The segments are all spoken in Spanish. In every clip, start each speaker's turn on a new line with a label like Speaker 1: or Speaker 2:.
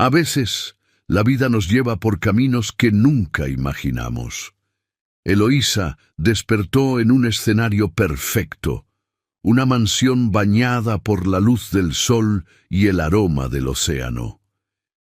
Speaker 1: A veces, la vida nos lleva por caminos que nunca imaginamos. Eloísa despertó en un escenario perfecto, una mansión bañada por la luz del sol y el aroma del océano.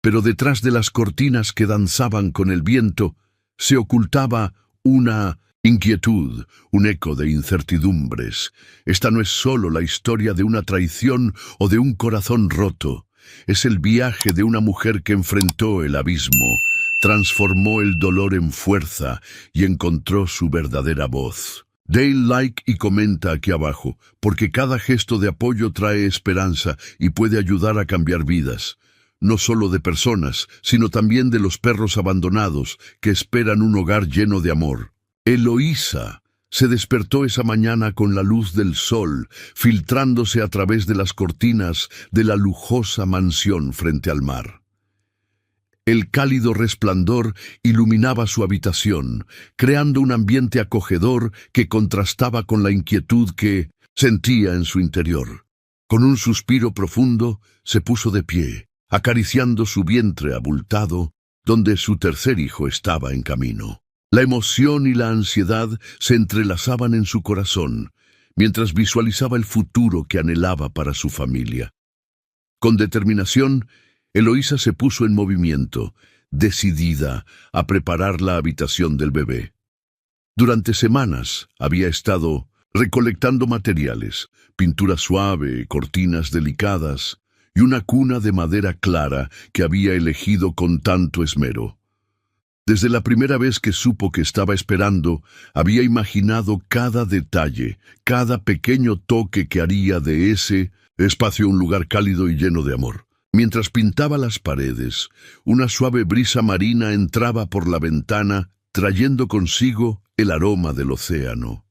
Speaker 1: Pero detrás de las cortinas que danzaban con el viento, se ocultaba una inquietud, un eco de incertidumbres. Esta no es solo la historia de una traición o de un corazón roto. Es el viaje de una mujer que enfrentó el abismo, transformó el dolor en fuerza y encontró su verdadera voz. Dale like y comenta aquí abajo, porque cada gesto de apoyo trae esperanza y puede ayudar a cambiar vidas. No solo de personas, sino también de los perros abandonados que esperan un hogar lleno de amor. Eloísa se despertó esa mañana con la luz del sol, filtrándose a través de las cortinas de la lujosa mansión frente al mar. El cálido resplandor iluminaba su habitación, creando un ambiente acogedor que contrastaba con la inquietud que sentía en su interior. Con un suspiro profundo, se puso de pie, acariciando su vientre abultado, donde su tercer hijo estaba en camino. La emoción y la ansiedad se entrelazaban en su corazón, mientras visualizaba el futuro que anhelaba para su familia. Con determinación, Eloísa se puso en movimiento, decidida a preparar la habitación del bebé. Durante semanas había estado recolectando materiales, pintura suave, cortinas delicadas y una cuna de madera clara que había elegido con tanto esmero. Desde la primera vez que supo que estaba esperando, había imaginado cada detalle, cada pequeño toque que haría de ese espacio un lugar cálido y lleno de amor. Mientras pintaba las paredes, una suave brisa marina entraba por la ventana, trayendo consigo el aroma del océano.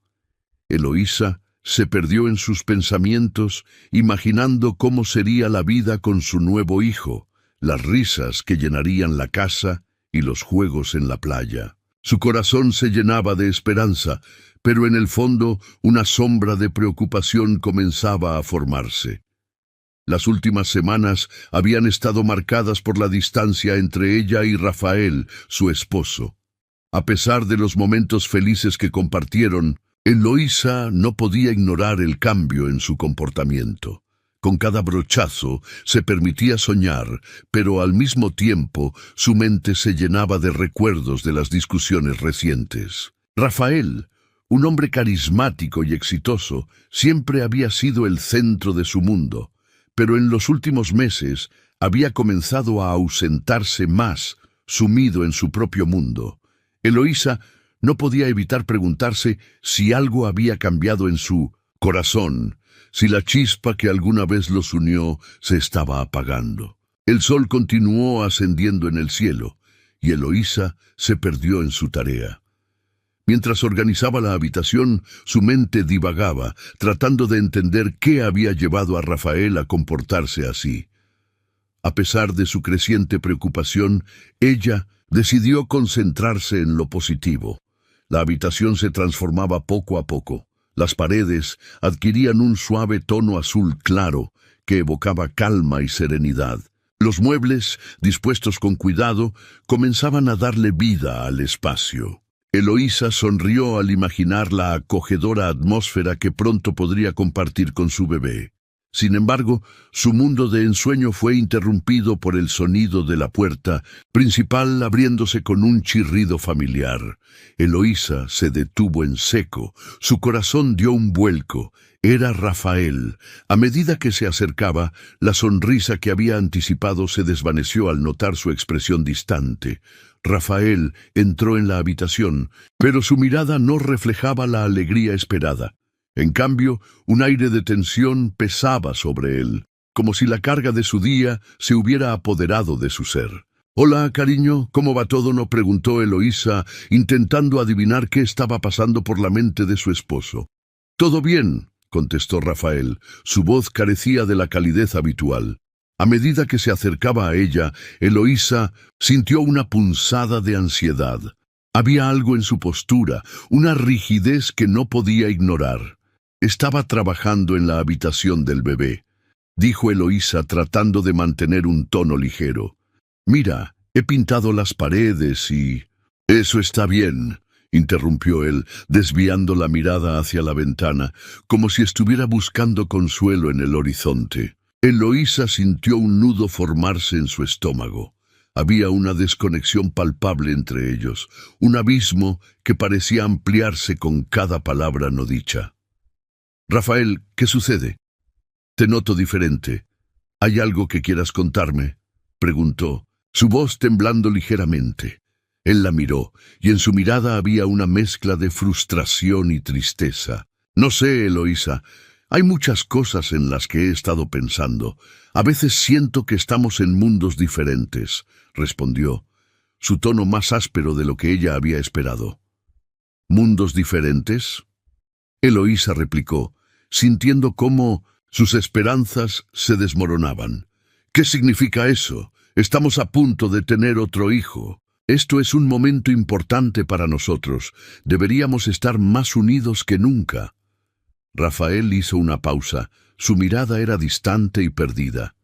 Speaker 1: Eloísa se perdió en sus pensamientos, imaginando cómo sería la vida con su nuevo hijo, las risas que llenarían la casa y los juegos en la playa. Su corazón se llenaba de esperanza, pero en el fondo una sombra de preocupación comenzaba a formarse. Las últimas semanas habían estado marcadas por la distancia entre ella y Rafael, su esposo. A pesar de los momentos felices que compartieron, Eloísa no podía ignorar el cambio en su comportamiento. Con cada brochazo se permitía soñar, pero al mismo tiempo su mente se llenaba de recuerdos de las discusiones recientes. Rafael, un hombre carismático y exitoso, siempre había sido el centro de su mundo, pero en los últimos meses había comenzado a ausentarse más, sumido en su propio mundo. Eloísa no podía evitar preguntarse si algo había cambiado en su corazón, si la chispa que alguna vez los unió se estaba apagando. El sol continuó ascendiendo en el cielo, y Eloísa se perdió en su tarea. Mientras organizaba la habitación, su mente divagaba, tratando de entender qué había llevado a Rafael a comportarse así. A pesar de su creciente preocupación, ella decidió concentrarse en lo positivo. La habitación se transformaba poco a poco. Las paredes adquirían un suave tono azul claro que evocaba calma y serenidad. Los muebles, dispuestos con cuidado, comenzaban a darle vida al espacio. Eloísa sonrió al imaginar la acogedora atmósfera que pronto podría compartir con su bebé. Sin embargo, su mundo de ensueño fue interrumpido por el sonido de la puerta principal abriéndose con un chirrido familiar. Eloísa se detuvo en seco, su corazón dio un vuelco. Era Rafael. A medida que se acercaba, la sonrisa que había anticipado se desvaneció al notar su expresión distante. Rafael entró en la habitación, pero su mirada no reflejaba la alegría esperada. En cambio, un aire de tensión pesaba sobre él, como si la carga de su día se hubiera apoderado de su ser. «Hola, cariño, ¿cómo va todo?», no preguntó Eloísa, intentando adivinar qué estaba pasando por la mente de su esposo. «Todo bien», contestó Rafael. Su voz carecía de la calidez habitual. A medida que se acercaba a ella, Eloísa sintió una punzada de ansiedad. Había algo en su postura, una rigidez que no podía ignorar. «Estaba trabajando en la habitación del bebé», dijo Eloísa tratando de mantener un tono ligero. Mira, he pintado las paredes y... Eso está bien, interrumpió él, desviando la mirada hacia la ventana, como si estuviera buscando consuelo en el horizonte. Eloísa sintió un nudo formarse en su estómago. Había una desconexión palpable entre ellos, un abismo que parecía ampliarse con cada palabra no dicha. «Rafael, ¿qué sucede? Te noto diferente. ¿Hay algo que quieras contarme?», preguntó, su voz temblando ligeramente. Él la miró, y en su mirada había una mezcla de frustración y tristeza. «No sé, Eloísa. Hay muchas cosas en las que he estado pensando. A veces siento que estamos en mundos diferentes», respondió, su tono más áspero de lo que ella había esperado. «¿Mundos diferentes?», Eloísa replicó, sintiendo cómo sus esperanzas se desmoronaban. «¿Qué significa eso? Estamos a punto de tener otro hijo. Esto es un momento importante para nosotros. Deberíamos estar más unidos que nunca». Rafael hizo una pausa. Su mirada era distante y perdida.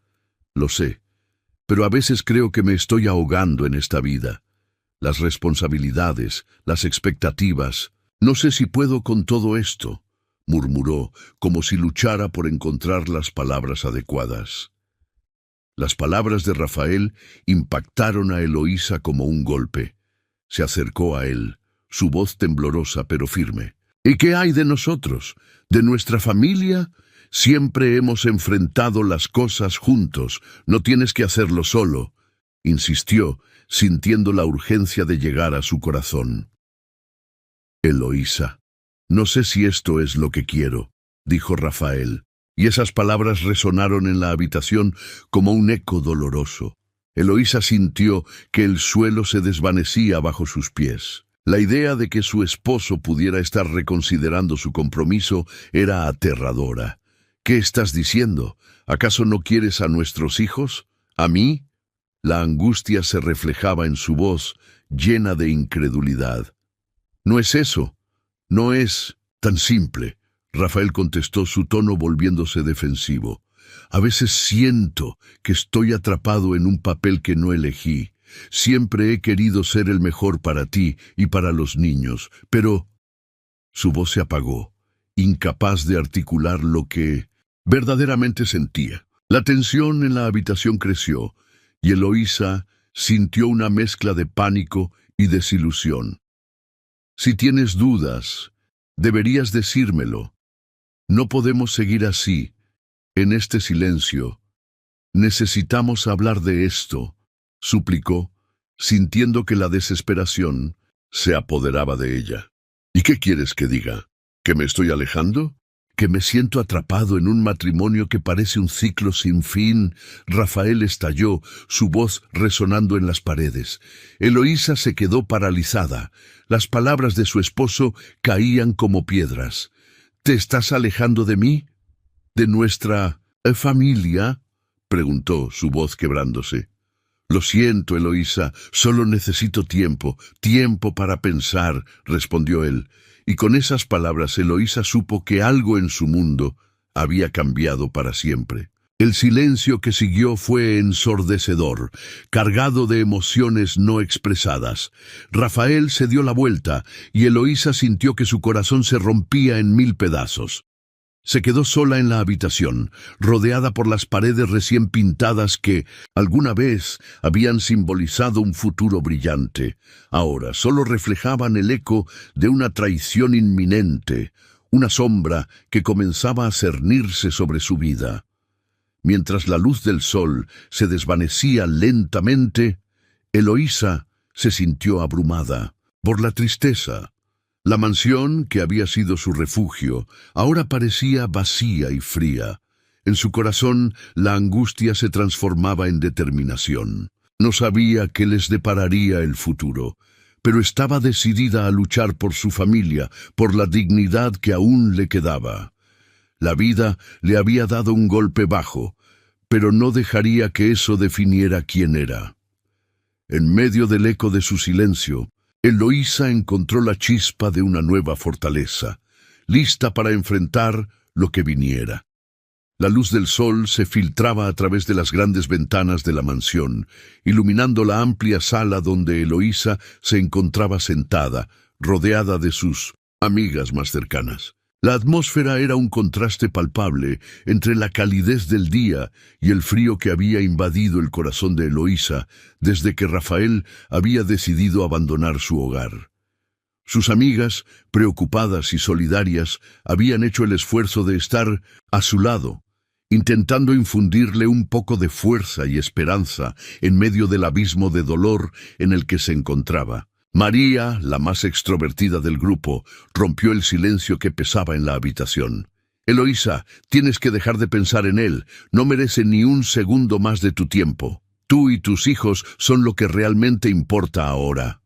Speaker 1: «Lo sé, pero a veces creo que me estoy ahogando en esta vida. Las responsabilidades, las expectativas. No sé si puedo con todo esto», murmuró, como si luchara por encontrar las palabras adecuadas. Las palabras de Rafael impactaron a Eloísa como un golpe. Se acercó a él, su voz temblorosa pero firme. «¿Y qué hay de nosotros? ¿De nuestra familia? Siempre hemos enfrentado las cosas juntos. No tienes que hacerlo solo», insistió, sintiendo la urgencia de llegar a su corazón. «Eloísa, no sé si esto es lo que quiero», dijo Rafael, y esas palabras resonaron en la habitación como un eco doloroso. Eloísa sintió que el suelo se desvanecía bajo sus pies. La idea de que su esposo pudiera estar reconsiderando su compromiso era aterradora. «¿Qué estás diciendo? ¿Acaso no quieres a nuestros hijos? ¿A mí?». La angustia se reflejaba en su voz, llena de incredulidad. «No es eso. No es tan simple», Rafael contestó, su tono volviéndose defensivo. «A veces siento que estoy atrapado en un papel que no elegí. Siempre he querido ser el mejor para ti y para los niños, pero...». Su voz se apagó, incapaz de articular lo que verdaderamente sentía. La tensión en la habitación creció, y Eloísa sintió una mezcla de pánico y desilusión. «Si tienes dudas, deberías decírmelo. No podemos seguir así, en este silencio. Necesitamos hablar de esto», suplicó, sintiendo que la desesperación se apoderaba de ella. «¿Y qué quieres que diga? ¿Que me estoy alejando? ¿Que me siento atrapado en un matrimonio que parece un ciclo sin fin?». Rafael estalló, su voz resonando en las paredes. Eloísa se quedó paralizada. Las palabras de su esposo caían como piedras. «¿Te estás alejando de mí? ¿De nuestra familia?», preguntó, su voz quebrándose. «Lo siento, Eloísa, solo necesito tiempo para pensar», respondió él. Y con esas palabras Eloísa supo que algo en su mundo había cambiado para siempre. El silencio que siguió fue ensordecedor, cargado de emociones no expresadas. Rafael se dio la vuelta y Eloísa sintió que su corazón se rompía en 1000 pedazos. Se quedó sola en la habitación, rodeada por las paredes recién pintadas que alguna vez habían simbolizado un futuro brillante. Ahora solo reflejaban el eco de una traición inminente, una sombra que comenzaba a cernirse sobre su vida. Mientras la luz del sol se desvanecía lentamente, Eloísa se sintió abrumada por la tristeza. La mansión, que había sido su refugio, ahora parecía vacía y fría. En su corazón, la angustia se transformaba en determinación. No sabía qué les depararía el futuro, pero estaba decidida a luchar por su familia, por la dignidad que aún le quedaba. La vida le había dado un golpe bajo, pero no dejaría que eso definiera quién era. En medio del eco de su silencio, Eloísa encontró la chispa de una nueva fortaleza, lista para enfrentar lo que viniera. La luz del sol se filtraba a través de las grandes ventanas de la mansión, iluminando la amplia sala donde Eloísa se encontraba sentada, rodeada de sus amigas más cercanas. La atmósfera era un contraste palpable entre la calidez del día y el frío que había invadido el corazón de Eloísa desde que Rafael había decidido abandonar su hogar. Sus amigas, preocupadas y solidarias, habían hecho el esfuerzo de estar a su lado, intentando infundirle un poco de fuerza y esperanza en medio del abismo de dolor en el que se encontraba. María, la más extrovertida del grupo, rompió el silencio que pesaba en la habitación. Eloísa, tienes que dejar de pensar en él, no merece ni un segundo más de tu tiempo. Tú y tus hijos son lo que realmente importa ahora.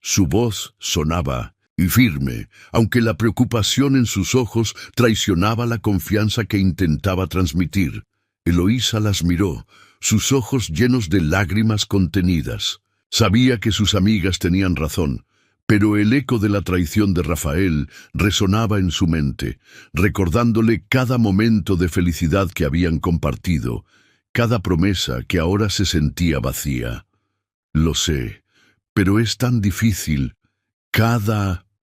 Speaker 1: Su voz sonaba y firme, aunque la preocupación en sus ojos traicionaba la confianza que intentaba transmitir. Eloísa las miró, sus ojos llenos de lágrimas contenidas. Sabía que sus amigas tenían razón, pero el eco de la traición de Rafael resonaba en su mente, recordándole cada momento de felicidad que habían compartido, cada promesa que ahora se sentía vacía. Lo sé, pero es tan difícil.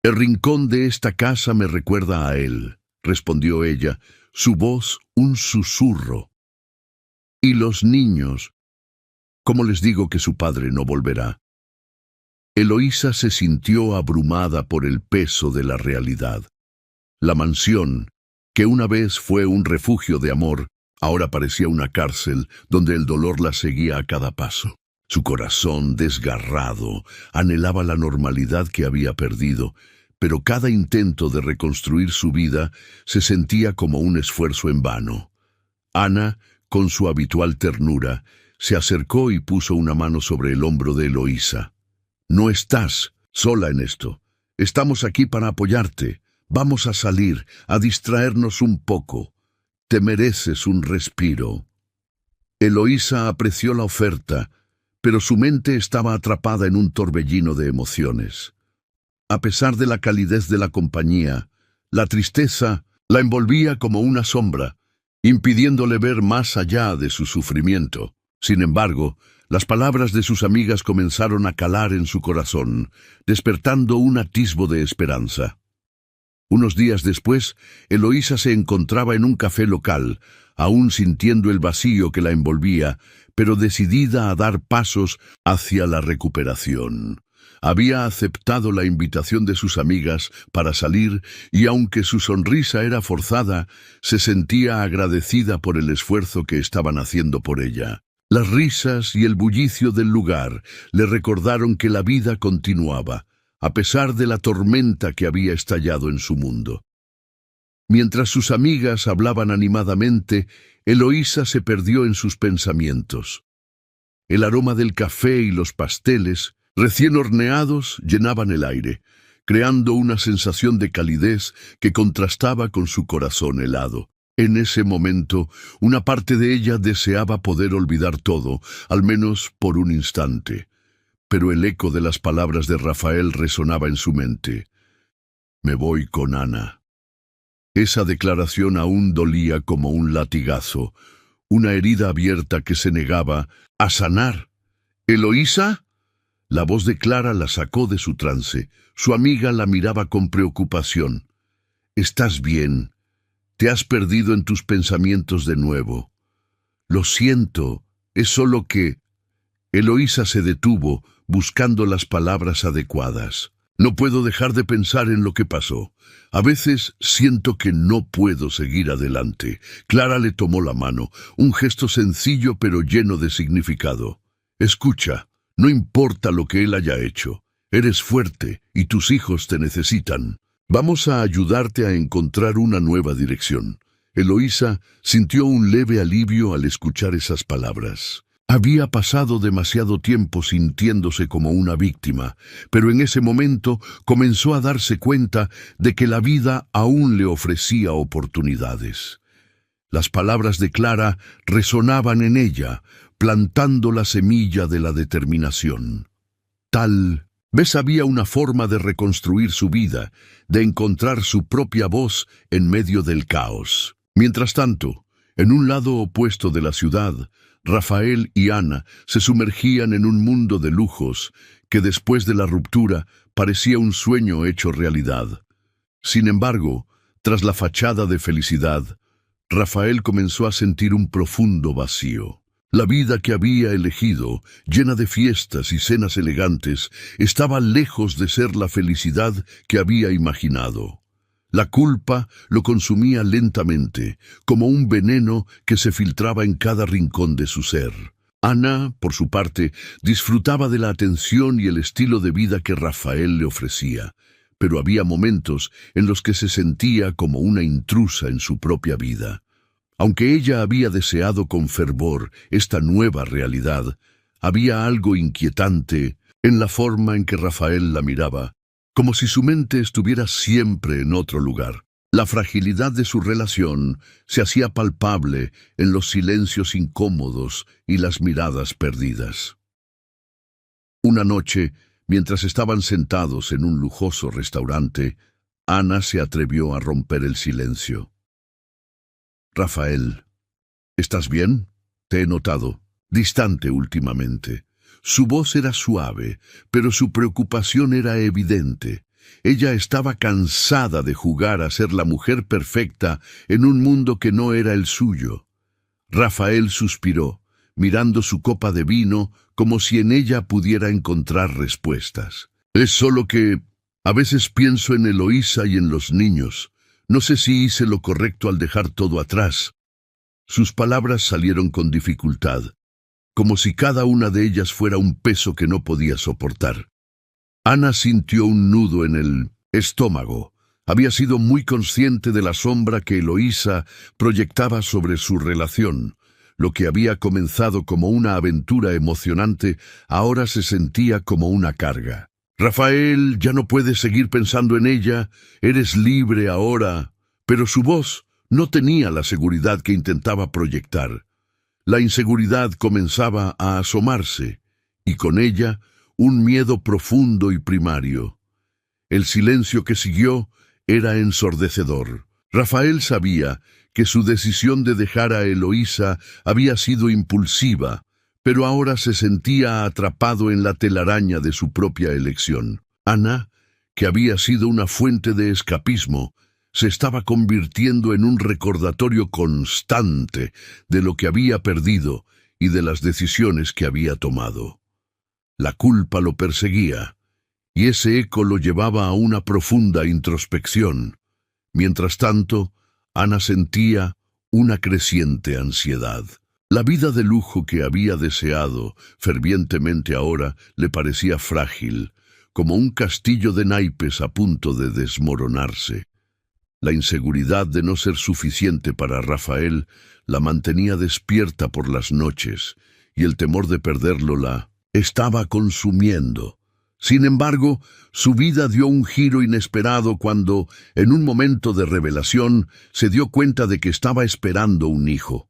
Speaker 1: El rincón de esta casa me recuerda a él, respondió ella, su voz un susurro. Y los niños, ¿cómo les digo que su padre no volverá? Eloísa se sintió abrumada por el peso de la realidad. La mansión, que una vez fue un refugio de amor, ahora parecía una cárcel donde el dolor la seguía a cada paso. Su corazón, desgarrado, anhelaba la normalidad que había perdido, pero cada intento de reconstruir su vida se sentía como un esfuerzo en vano. Ana, con su habitual ternura, se acercó y puso una mano sobre el hombro de Eloísa. No estás sola en esto. Estamos aquí para apoyarte. Vamos a salir, a distraernos un poco. Te mereces un respiro. Eloísa apreció la oferta, pero su mente estaba atrapada en un torbellino de emociones. A pesar de la calidez de la compañía, la tristeza la envolvía como una sombra, impidiéndole ver más allá de su sufrimiento. Sin embargo, las palabras de sus amigas comenzaron a calar en su corazón, despertando un atisbo de esperanza. Unos días después, Eloísa se encontraba en un café local, aún sintiendo el vacío que la envolvía, pero decidida a dar pasos hacia la recuperación. Había aceptado la invitación de sus amigas para salir y aunque su sonrisa era forzada, se sentía agradecida por el esfuerzo que estaban haciendo por ella. Las risas y el bullicio del lugar le recordaron que la vida continuaba, a pesar de la tormenta que había estallado en su mundo. Mientras sus amigas hablaban animadamente, Eloísa se perdió en sus pensamientos. El aroma del café y los pasteles, recién horneados, llenaban el aire, creando una sensación de calidez que contrastaba con su corazón helado. En ese momento, una parte de ella deseaba poder olvidar todo, al menos por un instante. Pero el eco de las palabras de Rafael resonaba en su mente. Me voy con Ana. Esa declaración aún dolía como un latigazo, una herida abierta que se negaba a sanar. ¿Eloísa? La voz de Clara la sacó de su trance. Su amiga la miraba con preocupación. ¿Estás bien? Te has perdido en tus pensamientos de nuevo. Lo siento, es solo que... Eloísa se detuvo, buscando las palabras adecuadas. No puedo dejar de pensar en lo que pasó. A veces siento que no puedo seguir adelante. Clara le tomó la mano, un gesto sencillo pero lleno de significado. Escucha, no importa lo que él haya hecho. Eres fuerte y tus hijos te necesitan. Vamos a ayudarte a encontrar una nueva dirección. Eloísa sintió un leve alivio al escuchar esas palabras. Había pasado demasiado tiempo sintiéndose como una víctima, pero en ese momento comenzó a darse cuenta de que la vida aún le ofrecía oportunidades. Las palabras de Clara resonaban en ella, plantando la semilla de la determinación. Tal vez había una forma de reconstruir su vida, de encontrar su propia voz en medio del caos. Mientras tanto, En un lado opuesto de la ciudad, Rafael y Ana se sumergían en un mundo de lujos que después de la ruptura parecía un sueño hecho realidad. Sin embargo, tras la fachada de felicidad, Rafael comenzó a sentir un profundo vacío. La vida que había elegido, llena de fiestas y cenas elegantes, estaba lejos de ser la felicidad que había imaginado. La culpa lo consumía lentamente, como un veneno que se filtraba en cada rincón de su ser. Ana, por su parte, disfrutaba de la atención y el estilo de vida que Rafael le ofrecía, pero había momentos en los que se sentía como una intrusa en su propia vida. Aunque ella había deseado con fervor esta nueva realidad, había algo inquietante en la forma en que Rafael la miraba, como si su mente estuviera siempre en otro lugar. La fragilidad de su relación se hacía palpable en los silencios incómodos y las miradas perdidas. Una noche, mientras estaban sentados en un lujoso restaurante, Ana se atrevió a romper el silencio. «Rafael, ¿estás bien? Te he notado distante últimamente». Su voz era suave, pero su preocupación era evidente. Ella estaba cansada de jugar a ser la mujer perfecta en un mundo que no era el suyo. Rafael suspiró, mirando su copa de vino como si en ella pudiera encontrar respuestas. «Es solo que a veces pienso en Eloísa y en los niños. No sé si hice lo correcto al dejar todo atrás». Sus palabras salieron con dificultad, como si cada una de ellas fuera un peso que no podía soportar. Ana sintió un nudo en el estómago. Había sido muy consciente de la sombra que Eloísa proyectaba sobre su relación. Lo que había comenzado como una aventura emocionante, ahora se sentía como una carga. «Rafael, ya no puedes seguir pensando en ella, eres libre ahora». Pero su voz no tenía la seguridad que intentaba proyectar. La inseguridad comenzaba a asomarse, y con ella un miedo profundo y primario. El silencio que siguió era ensordecedor. Rafael sabía que su decisión de dejar a Eloísa había sido impulsiva, pero ahora se sentía atrapado en la telaraña de su propia elección. Ana, que había sido una fuente de escapismo, se estaba convirtiendo en un recordatorio constante de lo que había perdido y de las decisiones que había tomado. La culpa lo perseguía, y ese eco lo llevaba a una profunda introspección. Mientras tanto, Ana sentía una creciente ansiedad. La vida de lujo que había deseado fervientemente ahora le parecía frágil, como un castillo de naipes a punto de desmoronarse. La inseguridad de no ser suficiente para Rafael la mantenía despierta por las noches, y el temor de perderlo la estaba consumiendo. Sin embargo, su vida dio un giro inesperado cuando, en un momento de revelación, se dio cuenta de que estaba esperando un hijo.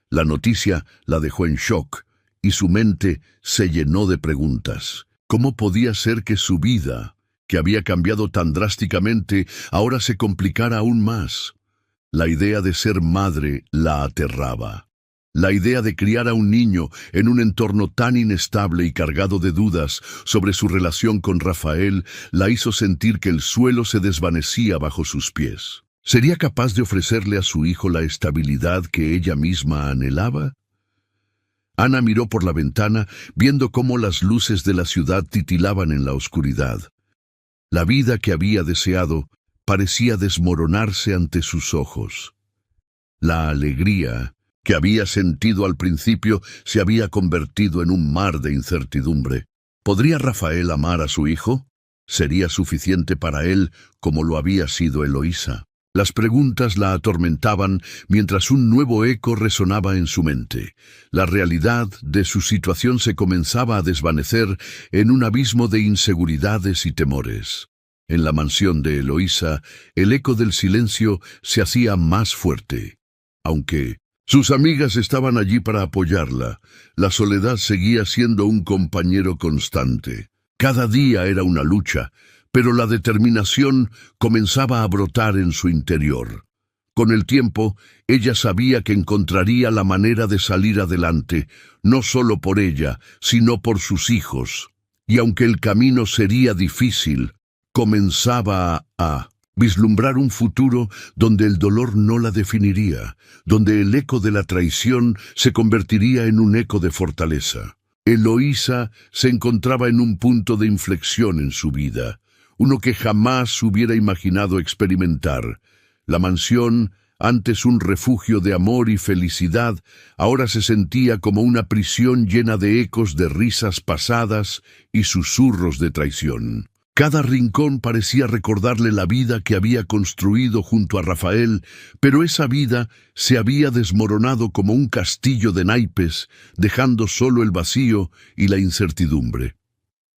Speaker 1: La noticia la dejó en shock, y su mente se llenó de preguntas. ¿Cómo podía ser que su vida, que había cambiado tan drásticamente, ahora se complicara aún más? La idea de ser madre la aterraba. La idea de criar a un niño en un entorno tan inestable y cargado de dudas sobre su relación con Rafael la hizo sentir que el suelo se desvanecía bajo sus pies. ¿Sería capaz de ofrecerle a su hijo la estabilidad que ella misma anhelaba? Ana miró por la ventana, viendo cómo las luces de la ciudad titilaban en la oscuridad. La vida que había deseado parecía desmoronarse ante sus ojos. La alegría que había sentido al principio se había convertido en un mar de incertidumbre. ¿Podría Rafael amar a su hijo? ¿Sería suficiente para él como lo había sido Eloísa? Las preguntas la atormentaban mientras un nuevo eco resonaba en su mente. La realidad de su situación se comenzaba a desvanecer en un abismo de inseguridades y temores. En la mansión de Eloísa, el eco del silencio se hacía más fuerte. Aunque sus amigas estaban allí para apoyarla, la soledad seguía siendo un compañero constante. Cada día era una lucha, pero la determinación comenzaba a brotar en su interior. Con el tiempo, ella sabía que encontraría la manera de salir adelante, no solo por ella, sino por sus hijos. Y aunque el camino sería difícil, comenzaba a vislumbrar un futuro donde el dolor no la definiría, donde el eco de la traición se convertiría en un eco de fortaleza. Eloísa se encontraba en un punto de inflexión en su vida, uno que jamás hubiera imaginado experimentar. La mansión, antes un refugio de amor y felicidad, ahora se sentía como una prisión llena de ecos de risas pasadas y susurros de traición. Cada rincón parecía recordarle la vida que había construido junto a Rafael, pero esa vida se había desmoronado como un castillo de naipes, dejando solo el vacío y la incertidumbre.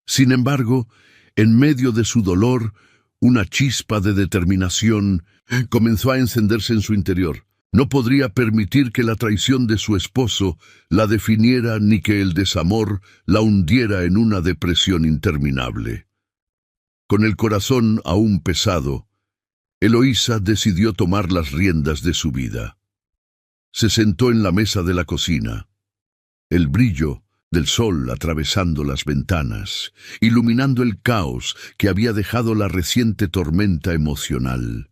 Speaker 1: Sin embargo, en medio de su dolor, una chispa de determinación comenzó a encenderse en su interior. No podría permitir que la traición de su esposo la definiera ni que el desamor la hundiera en una depresión interminable. Con el corazón aún pesado, Eloísa decidió tomar las riendas de su vida. Se sentó en la mesa de la cocina. El brillo del sol atravesando las ventanas, iluminando el caos que había dejado la reciente tormenta emocional.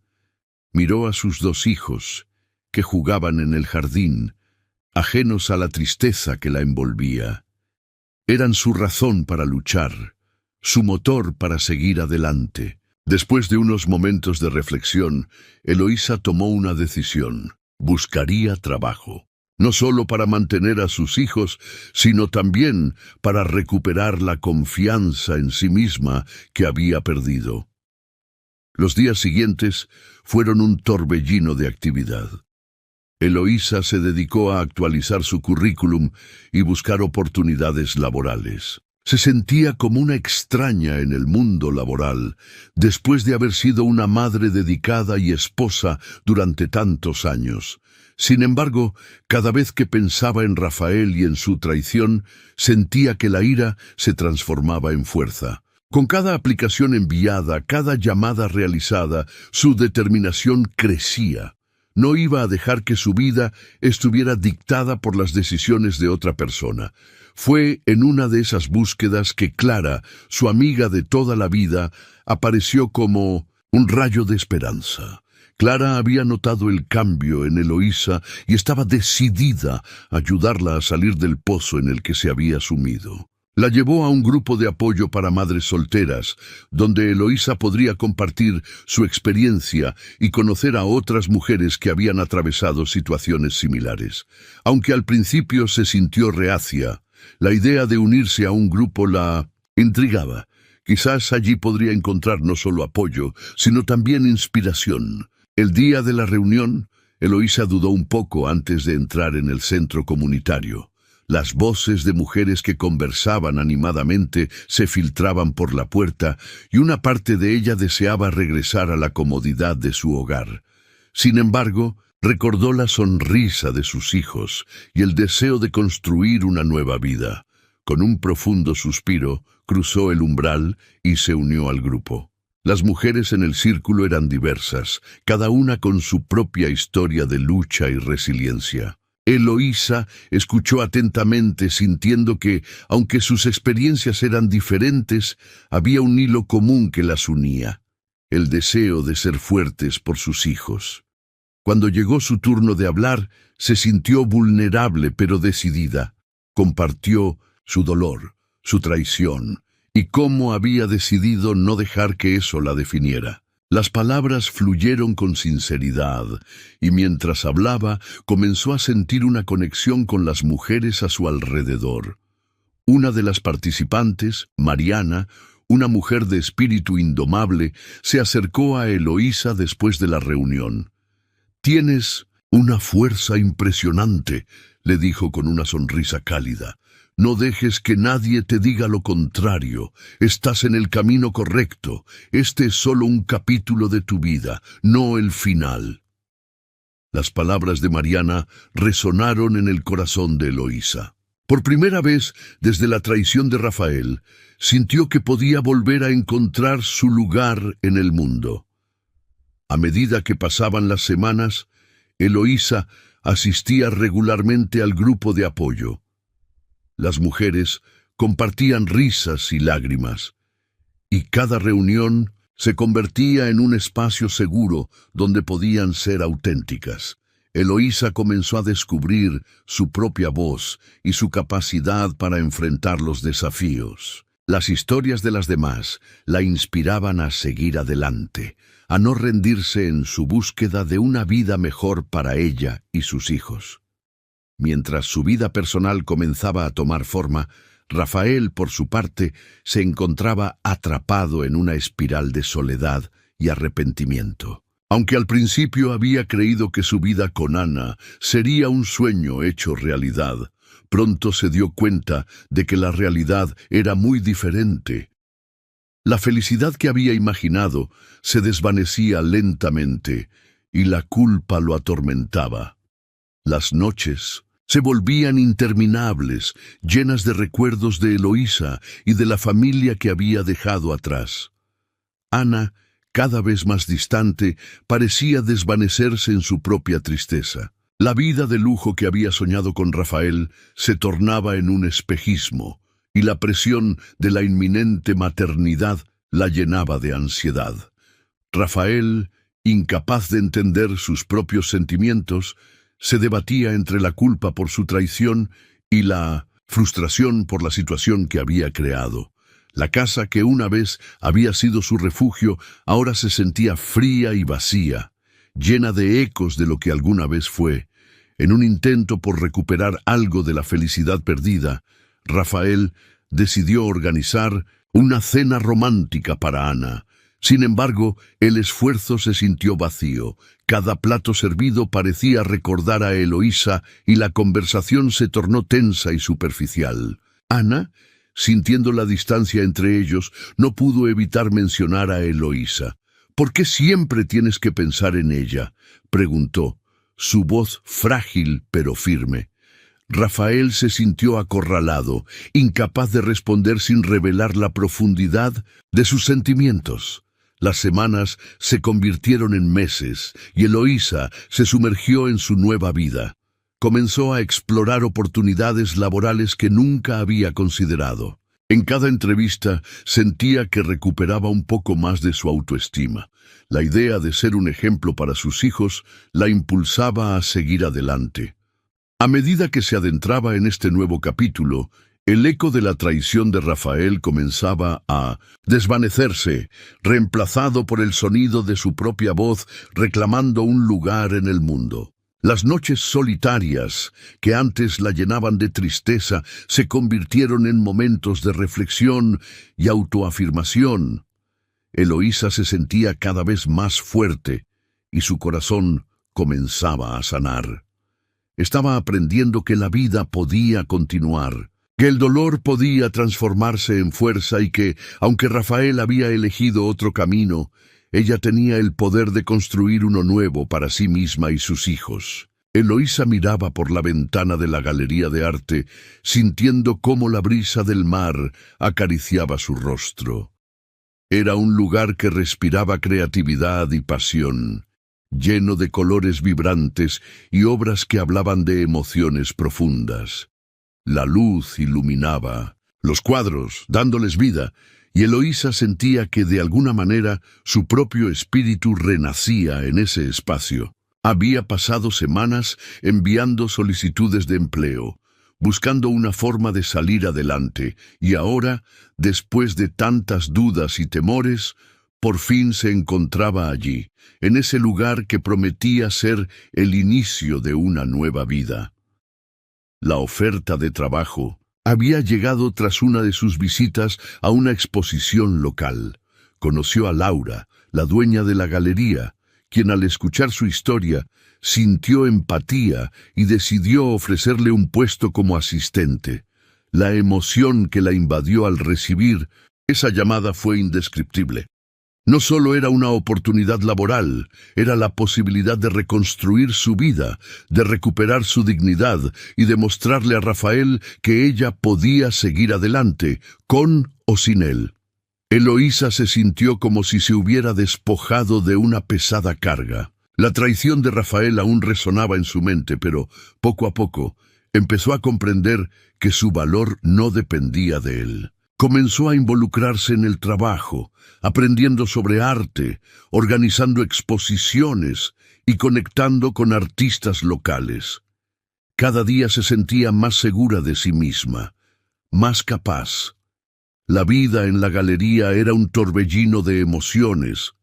Speaker 1: Miró a sus dos hijos, que jugaban en el jardín, ajenos a la tristeza que la envolvía. Eran su razón para luchar, su motor para seguir adelante. Después de unos momentos de reflexión, Eloísa tomó una decisión. Buscaría trabajo, no solo para mantener a sus hijos, sino también para recuperar la confianza en sí misma que había perdido. Los días siguientes fueron un torbellino de actividad. Eloísa se dedicó a actualizar su currículum y buscar oportunidades laborales. Se sentía como una extraña en el mundo laboral, después de haber sido una madre dedicada y esposa durante tantos años. Sin embargo, cada vez que pensaba en Rafael y en su traición, sentía que la ira se transformaba en fuerza. Con cada aplicación enviada, cada llamada realizada, su determinación crecía. No iba a dejar que su vida estuviera dictada por las decisiones de otra persona. Fue en una de esas búsquedas que Clara, su amiga de toda la vida, apareció como un rayo de esperanza. Clara había notado el cambio en Eloísa y estaba decidida a ayudarla a salir del pozo en el que se había sumido. La llevó a un grupo de apoyo para madres solteras, donde Eloísa podría compartir su experiencia y conocer a otras mujeres que habían atravesado situaciones similares. Aunque al principio se sintió reacia, la idea de unirse a un grupo la intrigaba. Quizás allí podría encontrar no solo apoyo, sino también inspiración. El día de la reunión, Eloísa dudó un poco antes de entrar en el centro comunitario. Las voces de mujeres que conversaban animadamente se filtraban por la puerta y una parte de ella deseaba regresar a la comodidad de su hogar. Sin embargo, recordó la sonrisa de sus hijos y el deseo de construir una nueva vida. Con un profundo suspiro, cruzó el umbral y se unió al grupo. Las mujeres en el círculo eran diversas, cada una con su propia historia de lucha y resiliencia. Eloísa escuchó atentamente, sintiendo que, aunque sus experiencias eran diferentes, había un hilo común que las unía: el deseo de ser fuertes por sus hijos. Cuando llegó su turno de hablar, se sintió vulnerable pero decidida. Compartió su dolor, su traición, y cómo había decidido no dejar que eso la definiera. Las palabras fluyeron con sinceridad, y mientras hablaba, comenzó a sentir una conexión con las mujeres a su alrededor. Una de las participantes, Mariana, una mujer de espíritu indomable, se acercó a Eloísa después de la reunión. «Tienes una fuerza impresionante», le dijo con una sonrisa cálida. «No dejes que nadie te diga lo contrario. Estás en el camino correcto. Este es solo un capítulo de tu vida, no el final». Las palabras de Mariana resonaron en el corazón de Eloísa. Por primera vez, desde la traición de Rafael, sintió que podía volver a encontrar su lugar en el mundo. A medida que pasaban las semanas, Eloísa asistía regularmente al grupo de apoyo. Las mujeres compartían risas y lágrimas, y cada reunión se convertía en un espacio seguro donde podían ser auténticas. Eloísa comenzó a descubrir su propia voz y su capacidad para enfrentar los desafíos. Las historias de las demás la inspiraban a seguir adelante, a no rendirse en su búsqueda de una vida mejor para ella y sus hijos. Mientras su vida personal comenzaba a tomar forma, Rafael, por su parte, se encontraba atrapado en una espiral de soledad y arrepentimiento. Aunque al principio había creído que su vida con Ana sería un sueño hecho realidad, pronto se dio cuenta de que la realidad era muy diferente. La felicidad que había imaginado se desvanecía lentamente y la culpa lo atormentaba. Las noches se volvían interminables, llenas de recuerdos de Eloísa y de la familia que había dejado atrás. Ana, cada vez más distante, parecía desvanecerse en su propia tristeza. La vida de lujo que había soñado con Rafael se tornaba en un espejismo, y la presión de la inminente maternidad la llenaba de ansiedad. Rafael, incapaz de entender sus propios sentimientos, se debatía entre la culpa por su traición y la frustración por la situación que había creado. La casa que una vez había sido su refugio ahora se sentía fría y vacía, llena de ecos de lo que alguna vez fue. En un intento por recuperar algo de la felicidad perdida, Rafael decidió organizar una cena romántica para Ana. Sin embargo, el esfuerzo se sintió vacío. Cada plato servido parecía recordar a Eloísa y la conversación se tornó tensa y superficial. Ana, sintiendo la distancia entre ellos, no pudo evitar mencionar a Eloísa. «¿Por qué siempre tienes que pensar en ella?», preguntó, su voz frágil pero firme. Rafael se sintió acorralado, incapaz de responder sin revelar la profundidad de sus sentimientos. Las semanas se convirtieron en meses y Eloísa se sumergió en su nueva vida. Comenzó a explorar oportunidades laborales que nunca había considerado. En cada entrevista sentía que recuperaba un poco más de su autoestima. La idea de ser un ejemplo para sus hijos la impulsaba a seguir adelante. A medida que se adentraba en este nuevo capítulo, el eco de la traición de Rafael comenzaba a desvanecerse, reemplazado por el sonido de su propia voz reclamando un lugar en el mundo. Las noches solitarias, que antes la llenaban de tristeza, se convirtieron en momentos de reflexión y autoafirmación. Eloísa se sentía cada vez más fuerte y su corazón comenzaba a sanar. Estaba aprendiendo que la vida podía continuar, que el dolor podía transformarse en fuerza y que, aunque Rafael había elegido otro camino, ella tenía el poder de construir uno nuevo para sí misma y sus hijos. Eloísa miraba por la ventana de la galería de arte, sintiendo cómo la brisa del mar acariciaba su rostro. Era un lugar que respiraba creatividad y pasión, lleno de colores vibrantes y obras que hablaban de emociones profundas. La luz iluminaba los cuadros, dándoles vida, y Eloísa sentía que de alguna manera su propio espíritu renacía en ese espacio. Había pasado semanas enviando solicitudes de empleo, buscando una forma de salir adelante, y ahora, después de tantas dudas y temores, por fin se encontraba allí, en ese lugar que prometía ser el inicio de una nueva vida. La oferta de trabajo había llegado tras una de sus visitas a una exposición local. Conoció a Laura, la dueña de la galería, quien al escuchar su historia sintió empatía y decidió ofrecerle un puesto como asistente. La emoción que la invadió al recibir esa llamada fue indescriptible. No solo era una oportunidad laboral, era la posibilidad de reconstruir su vida, de recuperar su dignidad y de mostrarle a Rafael que ella podía seguir adelante, con o sin él. Eloísa se sintió como si se hubiera despojado de una pesada carga. La traición de Rafael aún resonaba en su mente, pero poco a poco empezó a comprender que su valor no dependía de él. Comenzó a involucrarse en el trabajo, aprendiendo sobre arte, organizando exposiciones y conectando con artistas locales. Cada día se sentía más segura de sí misma, más capaz. La vida en la galería era un torbellino de emociones,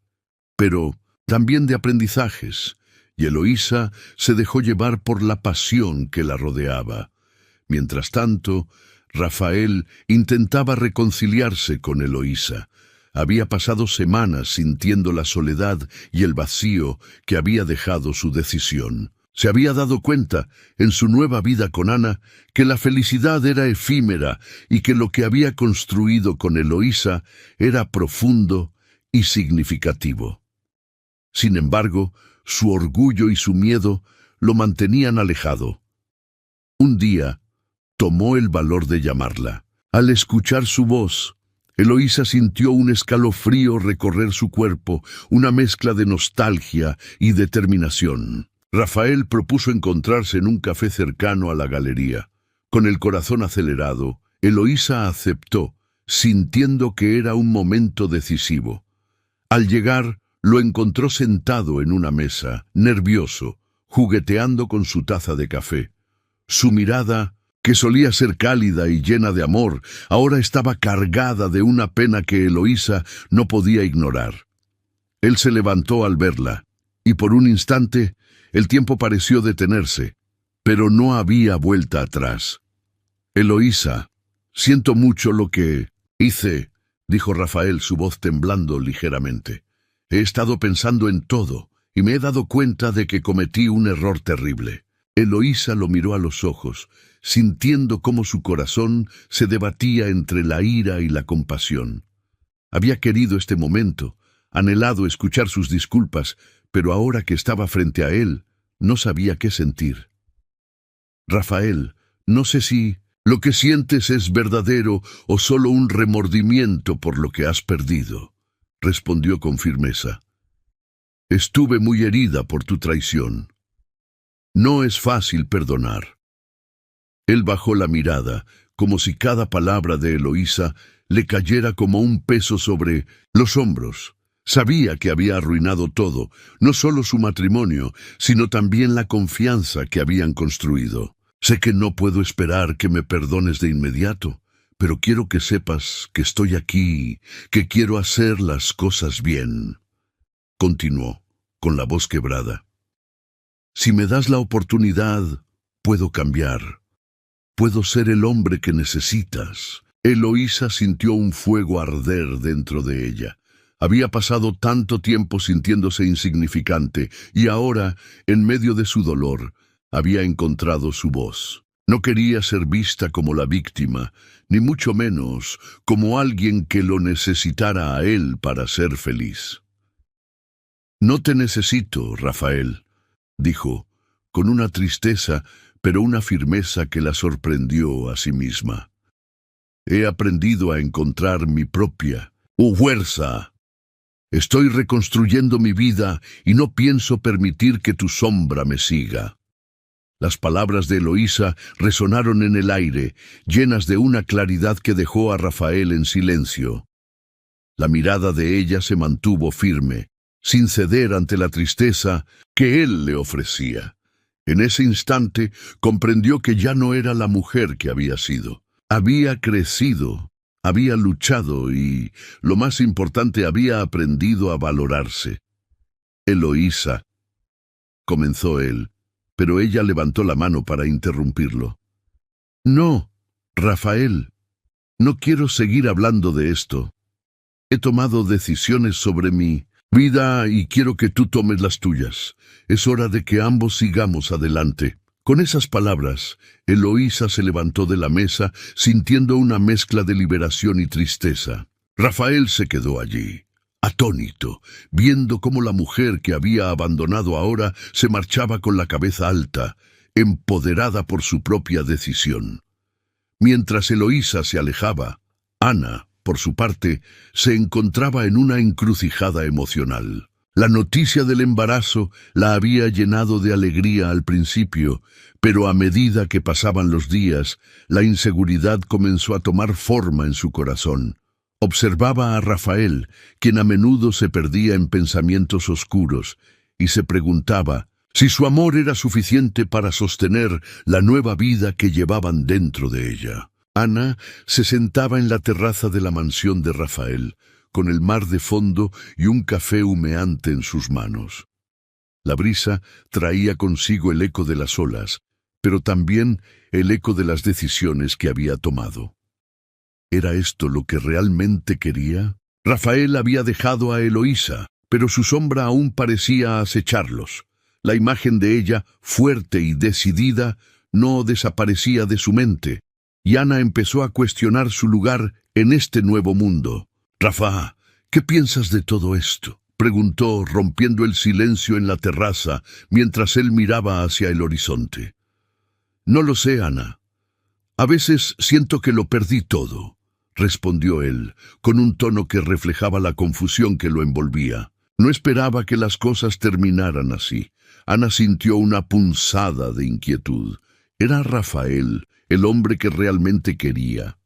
Speaker 1: pero también de aprendizajes, y Eloísa se dejó llevar por la pasión que la rodeaba. Mientras tanto, Rafael intentaba reconciliarse con Eloísa. Había pasado semanas sintiendo la soledad y el vacío que había dejado su decisión. Se había dado cuenta, en su nueva vida con Ana, que la felicidad era efímera y que lo que había construido con Eloísa era profundo y significativo. Sin embargo, su orgullo y su miedo lo mantenían alejado. Un día, tomó el valor de llamarla. Al escuchar su voz, Eloísa sintió un escalofrío recorrer su cuerpo, una mezcla de nostalgia y determinación. Rafael propuso encontrarse en un café cercano a la galería. Con el corazón acelerado, Eloísa aceptó, sintiendo que era un momento decisivo. Al llegar, lo encontró sentado en una mesa, nervioso, jugueteando con su taza de café. Su mirada, que solía ser cálida y llena de amor, ahora estaba cargada de una pena que Eloísa no podía ignorar. Él se levantó al verla, y por un instante el tiempo pareció detenerse, pero no había vuelta atrás. «Eloísa, siento mucho lo que hice», dijo Rafael, su voz temblando ligeramente. «He estado pensando en todo, y me he dado cuenta de que cometí un error terrible». Eloísa lo miró a los ojos, sintiendo cómo su corazón se debatía entre la ira y la compasión. Había querido este momento, anhelado escuchar sus disculpas, pero ahora que estaba frente a él, no sabía qué sentir. «Rafael, no sé si lo que sientes es verdadero o solo un remordimiento por lo que has perdido», respondió con firmeza. «Estuve muy herida por tu traición. No es fácil perdonar». Él bajó la mirada, como si cada palabra de Eloísa le cayera como un peso sobre los hombros. Sabía que había arruinado todo, no solo su matrimonio, sino también la confianza que habían construido. «Sé que no puedo esperar que me perdones de inmediato, pero quiero que sepas que estoy aquí, que quiero hacer las cosas bien», continuó, con la voz quebrada. «Si me das la oportunidad, puedo cambiar. Puedo ser el hombre que necesitas». Eloísa sintió un fuego arder dentro de ella. Había pasado tanto tiempo sintiéndose insignificante, y ahora, en medio de su dolor, había encontrado su voz. No quería ser vista como la víctima, ni mucho menos como alguien que lo necesitara a él para ser feliz. «No te necesito, Rafael», dijo, con una tristeza, pero una firmeza que la sorprendió a sí misma. «He aprendido a encontrar mi propia fuerza. Estoy reconstruyendo mi vida y no pienso permitir que tu sombra me siga». Las palabras de Eloísa resonaron en el aire, llenas de una claridad que dejó a Rafael en silencio. La mirada de ella se mantuvo firme, sin ceder ante la tristeza que él le ofrecía. En ese instante comprendió que ya no era la mujer que había sido. Había crecido, había luchado y, lo más importante, había aprendido a valorarse. «Eloísa», comenzó él, pero ella levantó la mano para interrumpirlo. «No, Rafael, no quiero seguir hablando de esto. He tomado decisiones sobre mi vida y quiero que tú tomes las tuyas. Es hora de que ambos sigamos adelante». Con esas palabras, Eloísa se levantó de la mesa, sintiendo una mezcla de liberación y tristeza. Rafael se quedó allí, atónito, viendo cómo la mujer que había abandonado ahora se marchaba con la cabeza alta, empoderada por su propia decisión. Mientras Eloísa se alejaba, Ana, por su parte, se encontraba en una encrucijada emocional. La noticia del embarazo la había llenado de alegría al principio, pero a medida que pasaban los días, la inseguridad comenzó a tomar forma en su corazón. Observaba a Rafael, quien a menudo se perdía en pensamientos oscuros, y se preguntaba si su amor era suficiente para sostener la nueva vida que llevaban dentro de ella. Ana se sentaba en la terraza de la mansión de Rafael, con el mar de fondo y un café humeante en sus manos. La brisa traía consigo el eco de las olas, pero también el eco de las decisiones que había tomado. ¿Era esto lo que realmente quería? Rafael había dejado a Eloísa, pero su sombra aún parecía acecharlos. La imagen de ella, fuerte y decidida, no desaparecía de su mente, y Ana empezó a cuestionar su lugar en este nuevo mundo. «Rafa, ¿qué piensas de todo esto?», preguntó, rompiendo el silencio en la terraza, mientras él miraba hacia el horizonte. «No lo sé, Ana. A veces siento que lo perdí todo», respondió él, con un tono que reflejaba la confusión que lo envolvía. No esperaba que las cosas terminaran así. Ana sintió una punzada de inquietud. Era Rafael, el hombre que realmente quería.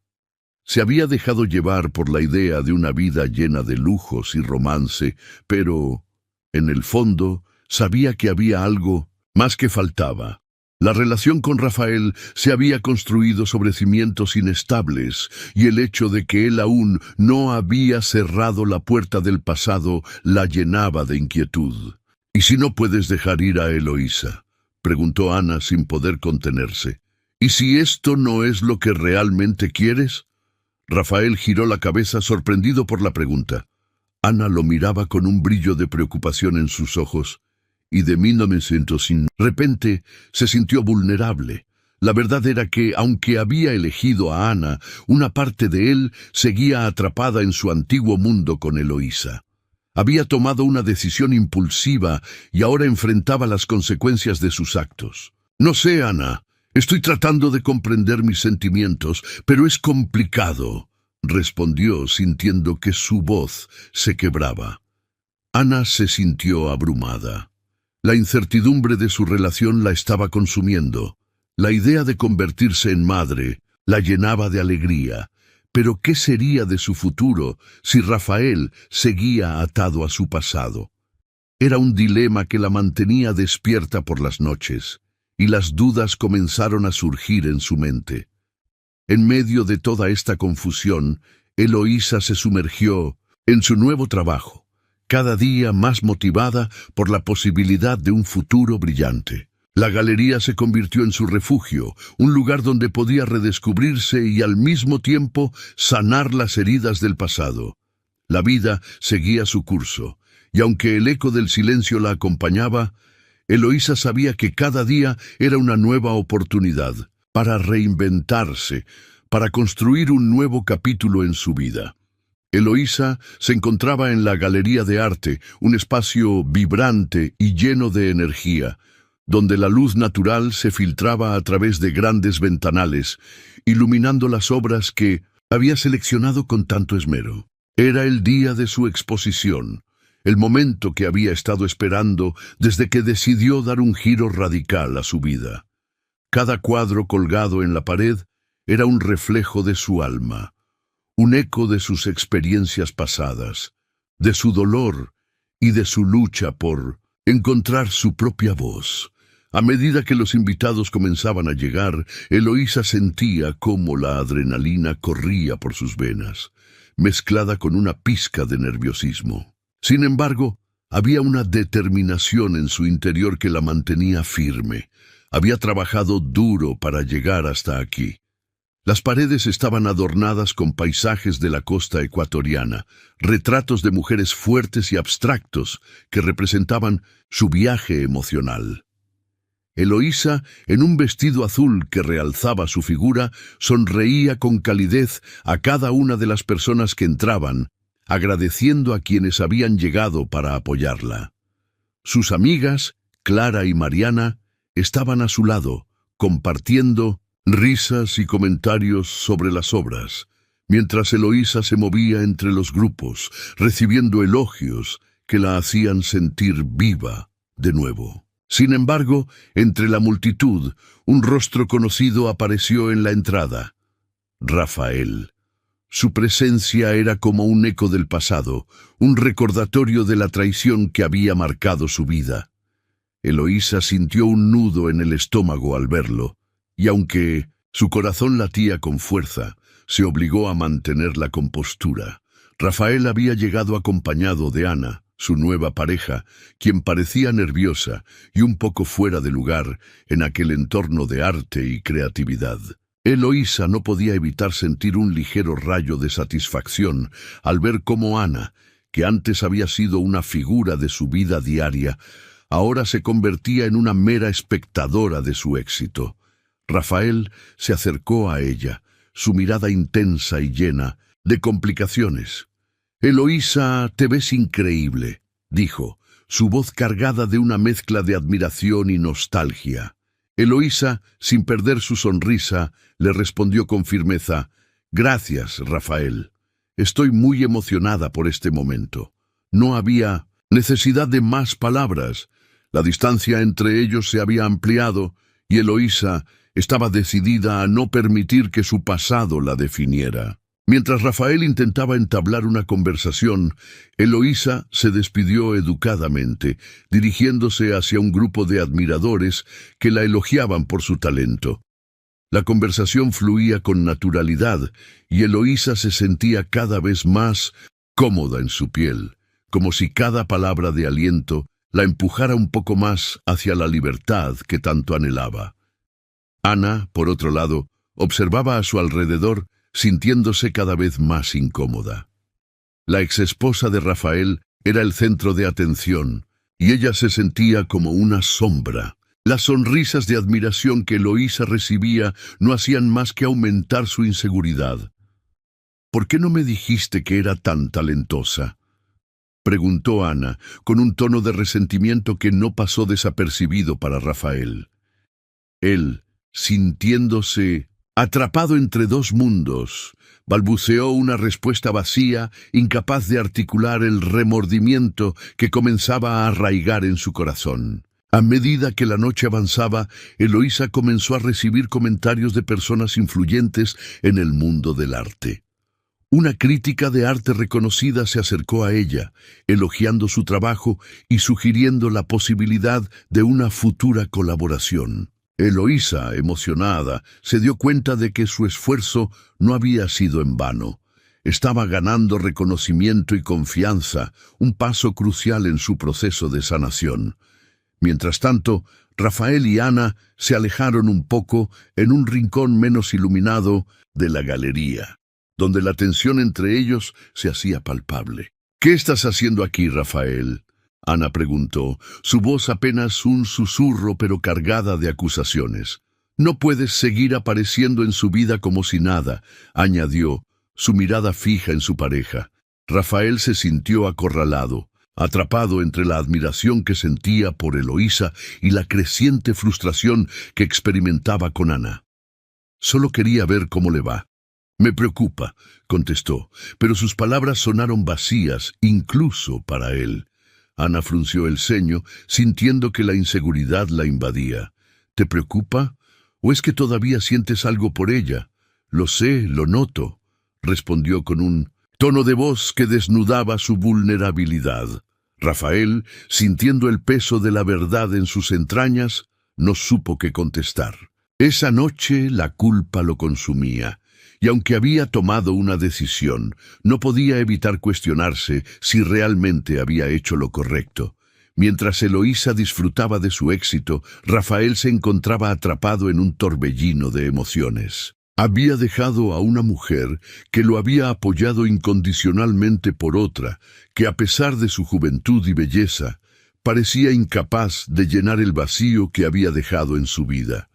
Speaker 1: Se había dejado llevar por la idea de una vida llena de lujos y romance, pero, en el fondo, sabía que había algo más que faltaba. La relación con Rafael se había construido sobre cimientos inestables, y el hecho de que él aún no había cerrado la puerta del pasado la llenaba de inquietud. «¿Y si no puedes dejar ir a Eloísa?», preguntó Ana sin poder contenerse. «¿Y si esto no es lo que realmente quieres?». Rafael giró la cabeza sorprendido por la pregunta. Ana lo miraba con un brillo de preocupación en sus ojos. «Y de mí no me siento sin...». De repente se sintió vulnerable. La verdad era que, aunque había elegido a Ana, una parte de él seguía atrapada en su antiguo mundo con Eloísa. Había tomado una decisión impulsiva y ahora enfrentaba las consecuencias de sus actos. «No sé, Ana. Estoy tratando de comprender mis sentimientos, pero es complicado», respondió, sintiendo que su voz se quebraba. Ana se sintió abrumada. La incertidumbre de su relación la estaba consumiendo. La idea de convertirse en madre la llenaba de alegría. Pero ¿qué sería de su futuro si Rafael seguía atado a su pasado? Era un dilema que la mantenía despierta por las noches, y las dudas comenzaron a surgir en su mente. En medio de toda esta confusión, Eloísa se sumergió en su nuevo trabajo, cada día más motivada por la posibilidad de un futuro brillante. La galería se convirtió en su refugio, un lugar donde podía redescubrirse y al mismo tiempo sanar las heridas del pasado. La vida seguía su curso, y aunque el eco del silencio la acompañaba, Eloísa sabía que cada día era una nueva oportunidad para reinventarse, para construir un nuevo capítulo en su vida. Eloísa se encontraba en la Galería de Arte, un espacio vibrante y lleno de energía, donde la luz natural se filtraba a través de grandes ventanales, iluminando las obras que había seleccionado con tanto esmero. Era el día de su exposición, el momento que había estado esperando desde que decidió dar un giro radical a su vida. Cada cuadro colgado en la pared era un reflejo de su alma, un eco de sus experiencias pasadas, de su dolor y de su lucha por encontrar su propia voz. A medida que los invitados comenzaban a llegar, Eloísa sentía cómo la adrenalina corría por sus venas, mezclada con una pizca de nerviosismo. Sin embargo, había una determinación en su interior que la mantenía firme. Había trabajado duro para llegar hasta aquí. Las paredes estaban adornadas con paisajes de la costa ecuatoriana, retratos de mujeres fuertes y abstractos que representaban su viaje emocional. Eloísa, en un vestido azul que realzaba su figura, sonreía con calidez a cada una de las personas que entraban, agradeciendo a quienes habían llegado para apoyarla. Sus amigas, Clara y Mariana, estaban a su lado, compartiendo risas y comentarios sobre las obras, mientras Eloísa se movía entre los grupos, recibiendo elogios, que la hacían sentir viva de nuevo. Sin embargo, entre la multitud, un rostro conocido apareció en la entrada. Rafael. Su presencia era como un eco del pasado, un recordatorio de la traición que había marcado su vida. Eloísa sintió un nudo en el estómago al verlo, y aunque su corazón latía con fuerza, se obligó a mantener la compostura. Rafael había llegado acompañado de Ana, su nueva pareja, quien parecía nerviosa y un poco fuera de lugar en aquel entorno de arte y creatividad. Eloísa no podía evitar sentir un ligero rayo de satisfacción al ver cómo Ana, que antes había sido una figura de su vida diaria, ahora se convertía en una mera espectadora de su éxito. Rafael se acercó a ella, su mirada intensa y llena de complicaciones. «Eloísa, te ves increíble», dijo, su voz cargada de una mezcla de admiración y nostalgia. Eloísa, sin perder su sonrisa, le respondió con firmeza: «Gracias, Rafael. Estoy muy emocionada por este momento». No había necesidad de más palabras. La distancia entre ellos se había ampliado y Eloísa estaba decidida a no permitir que su pasado la definiera. Mientras Rafael intentaba entablar una conversación, Eloísa se despidió educadamente, dirigiéndose hacia un grupo de admiradores que la elogiaban por su talento. La conversación fluía con naturalidad y Eloísa se sentía cada vez más cómoda en su piel, como si cada palabra de aliento la empujara un poco más hacia la libertad que tanto anhelaba. Ana, por otro lado, observaba a su alrededor, sintiéndose cada vez más incómoda. La exesposa de Rafael era el centro de atención, y ella se sentía como una sombra. Las sonrisas de admiración que Eloísa recibía no hacían más que aumentar su inseguridad. «¿Por qué no me dijiste que era tan talentosa?», preguntó Ana, con un tono de resentimiento que no pasó desapercibido para Rafael. Él, sintiéndose atrapado entre dos mundos, balbuceó una respuesta vacía, incapaz de articular el remordimiento que comenzaba a arraigar en su corazón. A medida que la noche avanzaba, Eloísa comenzó a recibir comentarios de personas influyentes en el mundo del arte. Una crítica de arte reconocida se acercó a ella, elogiando su trabajo y sugiriendo la posibilidad de una futura colaboración. Eloísa, emocionada, se dio cuenta de que su esfuerzo no había sido en vano. Estaba ganando reconocimiento y confianza, un paso crucial en su proceso de sanación. Mientras tanto, Rafael y Ana se alejaron un poco en un rincón menos iluminado de la galería, donde la tensión entre ellos se hacía palpable. «¿Qué estás haciendo aquí, Rafael?», Ana preguntó, su voz apenas un susurro pero cargada de acusaciones. «No puedes seguir apareciendo en su vida como si nada», añadió, su mirada fija en su pareja. Rafael se sintió acorralado, atrapado entre la admiración que sentía por Eloísa y la creciente frustración que experimentaba con Ana. «Solo quería ver cómo le va». «Me preocupa», contestó, pero sus palabras sonaron vacías, incluso para él. Ana frunció el ceño, sintiendo que la inseguridad la invadía. «¿Te preocupa? ¿O es que todavía sientes algo por ella?» «Lo sé, lo noto», respondió con un tono de voz que desnudaba su vulnerabilidad. Rafael, sintiendo el peso de la verdad en sus entrañas, no supo qué contestar. Esa noche la culpa lo consumía, y aunque había tomado una decisión, no podía evitar cuestionarse si realmente había hecho lo correcto. Mientras Eloísa disfrutaba de su éxito, Rafael se encontraba atrapado en un torbellino de emociones. Había dejado a una mujer que lo había apoyado incondicionalmente por otra, que a pesar de su juventud y belleza, parecía incapaz de llenar el vacío que había dejado en su vida.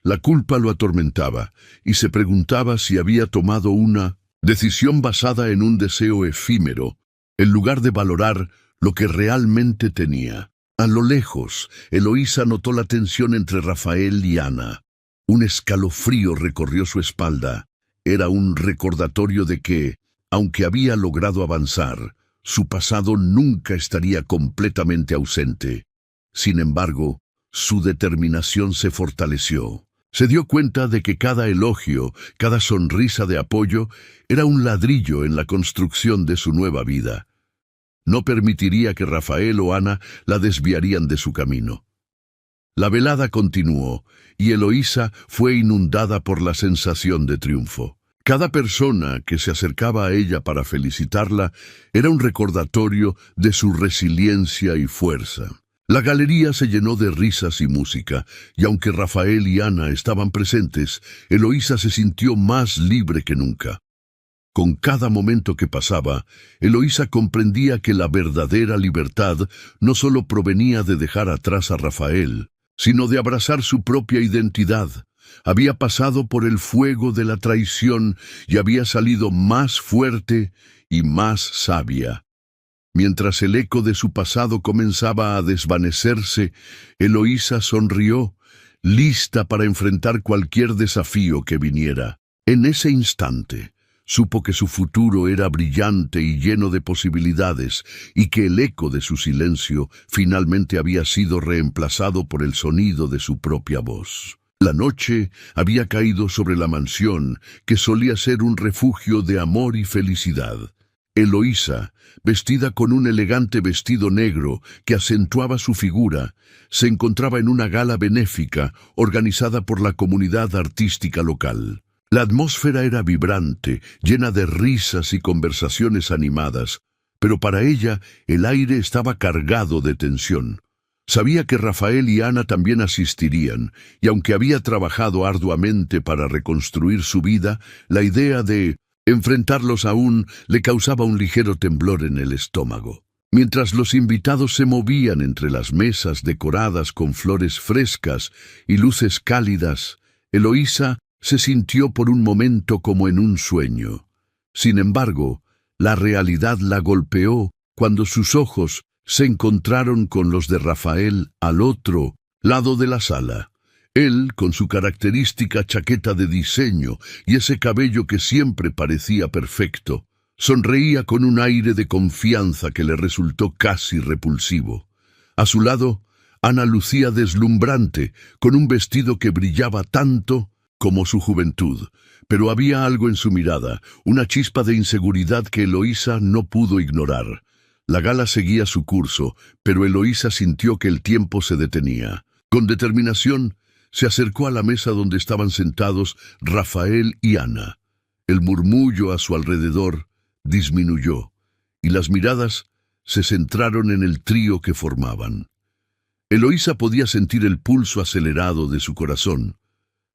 Speaker 1: La culpa lo atormentaba y se preguntaba si había tomado una decisión basada en un deseo efímero, en lugar de valorar lo que realmente tenía. A lo lejos, Eloísa notó la tensión entre Rafael y Ana. Un escalofrío recorrió su espalda. Era un recordatorio de que, aunque había logrado avanzar, Su pasado nunca estaría completamente ausente. Sin embargo, su determinación se fortaleció. Se dio cuenta de que cada elogio, cada sonrisa de apoyo, era un ladrillo en la construcción de su nueva vida. No permitiría que Rafael o Ana la desviarían de su camino. La velada continuó, y Eloísa fue inundada por la sensación de triunfo. Cada persona que se acercaba a ella para felicitarla era un recordatorio de su resiliencia y fuerza. La galería se llenó de risas y música, y aunque Rafael y Ana estaban presentes, Eloísa se sintió más libre que nunca. Con cada momento que pasaba, Eloísa comprendía que la verdadera libertad no solo provenía de dejar atrás a Rafael, sino de abrazar su propia identidad. Había pasado por el fuego de la traición y había salido más fuerte y más sabia. Mientras el eco de su pasado comenzaba a desvanecerse, Eloísa sonrió, lista para enfrentar cualquier desafío que viniera. En ese instante, supo que su futuro era brillante y lleno de posibilidades, y que el eco de su silencio finalmente había sido reemplazado por el sonido de su propia voz. La noche había caído sobre la mansión, que solía ser un refugio de amor y felicidad. Eloísa, vestida con un elegante vestido negro que acentuaba su figura, se encontraba en una gala benéfica organizada por la comunidad artística local. La atmósfera era vibrante, llena de risas y conversaciones animadas, pero para ella el aire estaba cargado de tensión. Sabía que Rafael y Ana también asistirían, y aunque había trabajado arduamente para reconstruir su vida, la idea de enfrentarlos aún le causaba un ligero temblor en el estómago. Mientras los invitados se movían entre las mesas decoradas con flores frescas y luces cálidas, Eloísa se sintió por un momento como en un sueño. Sin embargo, la realidad la golpeó cuando sus ojos se encontraron con los de Rafael al otro lado de la sala. Él, con su característica chaqueta de diseño y ese cabello que siempre parecía perfecto, sonreía con un aire de confianza que le resultó casi repulsivo. A su lado, Ana lucía deslumbrante, con un vestido que brillaba tanto como su juventud, pero había algo en su mirada, una chispa de inseguridad que Eloísa no pudo ignorar. La gala seguía su curso, pero Eloísa sintió que el tiempo se detenía. Con determinación, se acercó a la mesa donde estaban sentados Rafael y Ana. El murmullo a su alrededor disminuyó, y las miradas se centraron en el trío que formaban. Eloísa podía sentir el pulso acelerado de su corazón,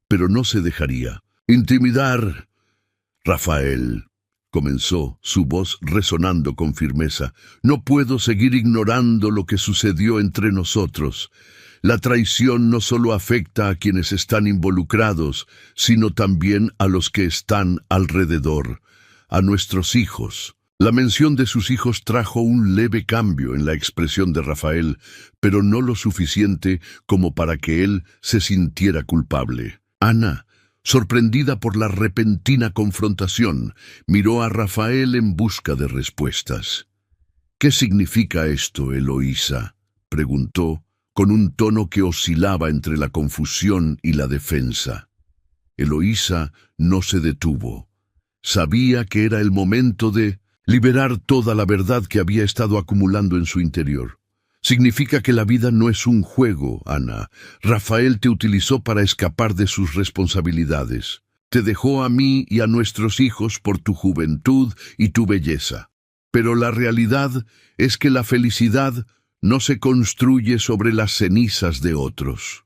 Speaker 1: pero no se dejaría intimidar. Rafael, comenzó, su voz resonando con firmeza, no puedo seguir ignorando lo que sucedió entre nosotros. La traición no solo afecta a quienes están involucrados, sino también a los que están alrededor, a nuestros hijos. La mención de sus hijos trajo un leve cambio en la expresión de Rafael, pero no lo suficiente como para que él se sintiera culpable. Ana, sorprendida por la repentina confrontación, miró a Rafael en busca de respuestas. «¿Qué significa esto, Eloísa?», preguntó, con un tono que oscilaba entre la confusión y la defensa. Eloísa no se detuvo. Sabía que era el momento de liberar toda la verdad que había estado acumulando en su interior. Significa que la vida no es un juego, Ana. Rafael te utilizó para escapar de sus responsabilidades. Te dejó a mí y a nuestros hijos por tu juventud y tu belleza. Pero la realidad es que la felicidad no se construye sobre las cenizas de otros.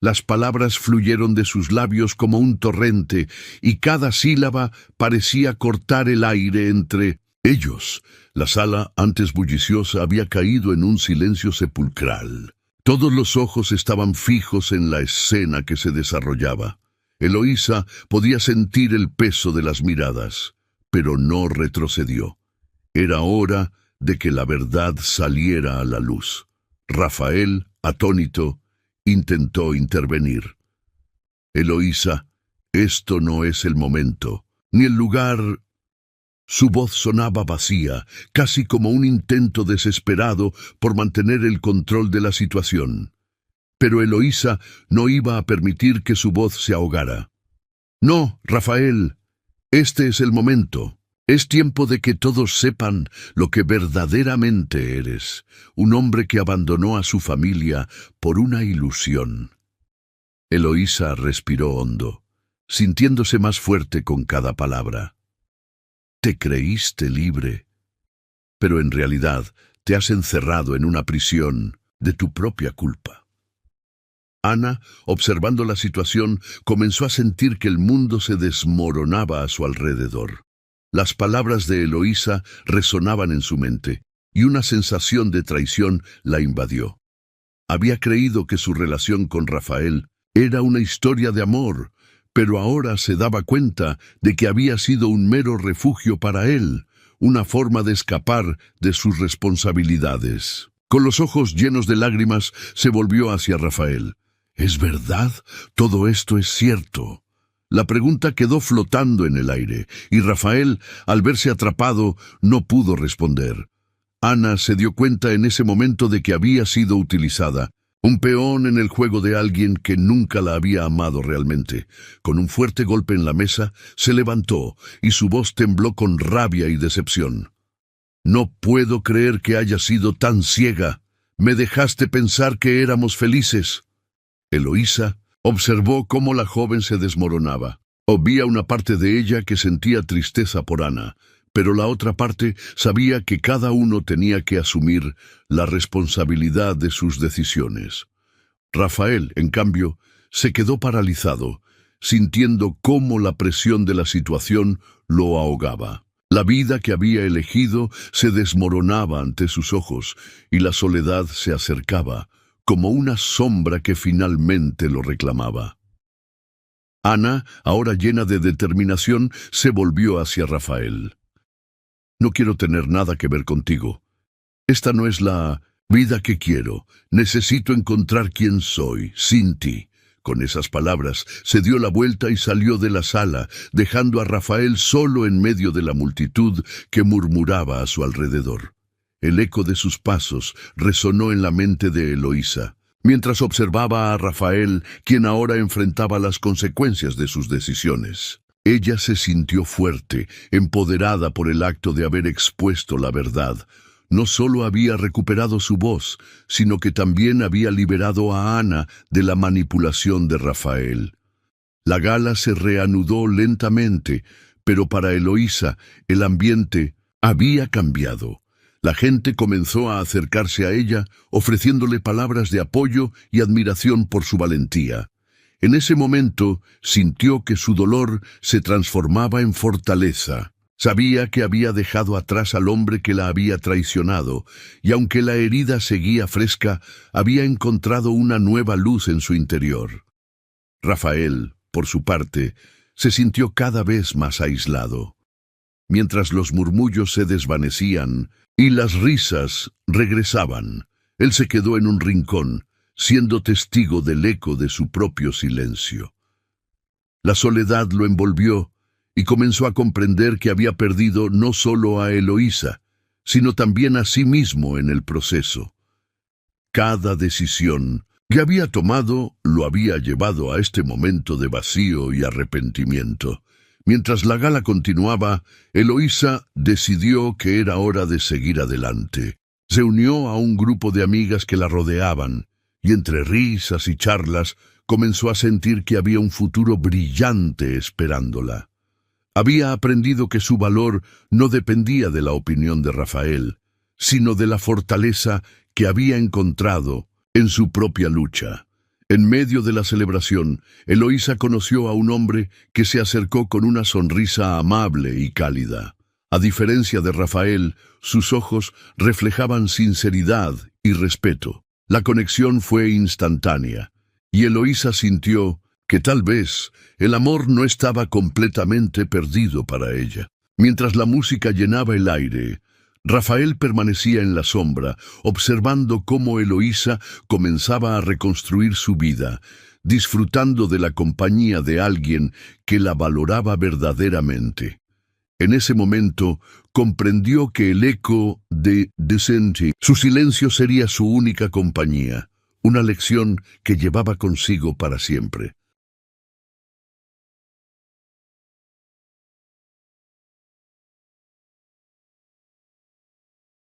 Speaker 1: Las palabras fluyeron de sus labios como un torrente, y cada sílaba parecía cortar el aire entre ellos. La sala, antes bulliciosa, había caído en un silencio sepulcral. Todos los ojos estaban fijos en la escena que se desarrollaba. Eloísa podía sentir el peso de las miradas, pero no retrocedió. Era hora de que la verdad saliera a la luz. Rafael, atónito, intentó intervenir. «Eloísa, esto no es el momento, ni el lugar». Su voz sonaba vacía, casi como un intento desesperado por mantener el control de la situación. Pero Eloísa no iba a permitir que su voz se ahogara. «No, Rafael, este es el momento. Es tiempo de que todos sepan lo que verdaderamente eres, un hombre que abandonó a su familia por una ilusión». Eloísa respiró hondo, sintiéndose más fuerte con cada palabra. «Te creíste libre, pero en realidad te has encerrado en una prisión de tu propia culpa». Ana, observando la situación, comenzó a sentir que el mundo se desmoronaba a su alrededor. Las palabras de Eloísa resonaban en su mente, y una sensación de traición la invadió. Había creído que su relación con Rafael era una historia de amor, pero ahora se daba cuenta de que había sido un mero refugio para él, una forma de escapar de sus responsabilidades. Con los ojos llenos de lágrimas, se volvió hacia Rafael. «¿Es verdad? ¿Todo esto es cierto?». La pregunta quedó flotando en el aire, y Rafael, al verse atrapado, no pudo responder. Ana se dio cuenta en ese momento de que había sido utilizada, un peón en el juego de alguien que nunca la había amado realmente. Con un fuerte golpe en la mesa, se levantó, y su voz tembló con rabia y decepción. «No puedo creer que haya sido tan ciega. Me dejaste pensar que éramos felices». Eloísa observó cómo la joven se desmoronaba. Había una parte de ella que sentía tristeza por Ana, pero la otra parte sabía que cada uno tenía que asumir la responsabilidad de sus decisiones. Rafael, en cambio, se quedó paralizado, sintiendo cómo la presión de la situación lo ahogaba. La vida que había elegido se desmoronaba ante sus ojos, y la soledad se acercaba, como una sombra que finalmente lo reclamaba. Ana, ahora llena de determinación, se volvió hacia Rafael. «No quiero tener nada que ver contigo. Esta no es la vida que quiero. Necesito encontrar quién soy, sin ti». Con esas palabras, se dio la vuelta y salió de la sala, dejando a Rafael solo en medio de la multitud que murmuraba a su alrededor. El eco de sus pasos resonó en la mente de Eloísa, mientras observaba a Rafael, quien ahora enfrentaba las consecuencias de sus decisiones. Ella se sintió fuerte, empoderada por el acto de haber expuesto la verdad. No solo había recuperado su voz, sino que también había liberado a Ana de la manipulación de Rafael. La gala se reanudó lentamente, pero para Eloísa el ambiente había cambiado. La gente comenzó a acercarse a ella, ofreciéndole palabras de apoyo y admiración por su valentía. En ese momento sintió que su dolor se transformaba en fortaleza. Sabía que había dejado atrás al hombre que la había traicionado, y aunque la herida seguía fresca, había encontrado una nueva luz en su interior. Rafael, por su parte, se sintió cada vez más aislado. Mientras los murmullos se desvanecían y las risas regresaban, él se quedó en un rincón, siendo testigo del eco de su propio silencio. La soledad lo envolvió y comenzó a comprender que había perdido no solo a Eloísa, sino también a sí mismo en el proceso. Cada decisión que había tomado lo había llevado a este momento de vacío y arrepentimiento. Mientras la gala continuaba, Eloísa decidió que era hora de seguir adelante. Se unió a un grupo de amigas que la rodeaban, y entre risas y charlas comenzó a sentir que había un futuro brillante esperándola. Había aprendido que su valor no dependía de la opinión de Rafael, sino de la fortaleza que había encontrado en su propia lucha. En medio de la celebración, Eloísa conoció a un hombre que se acercó con una sonrisa amable y cálida. A diferencia de Rafael, sus ojos reflejaban sinceridad y respeto. La conexión fue instantánea, y Eloísa sintió que tal vez el amor no estaba completamente perdido para ella. Mientras la música llenaba el aire, Rafael permanecía en la sombra, observando cómo Eloísa comenzaba a reconstruir su vida, disfrutando de la compañía de alguien que la valoraba verdaderamente. En ese momento comprendió que el eco de Decenti, su silencio sería su única compañía, una lección que llevaba consigo para siempre.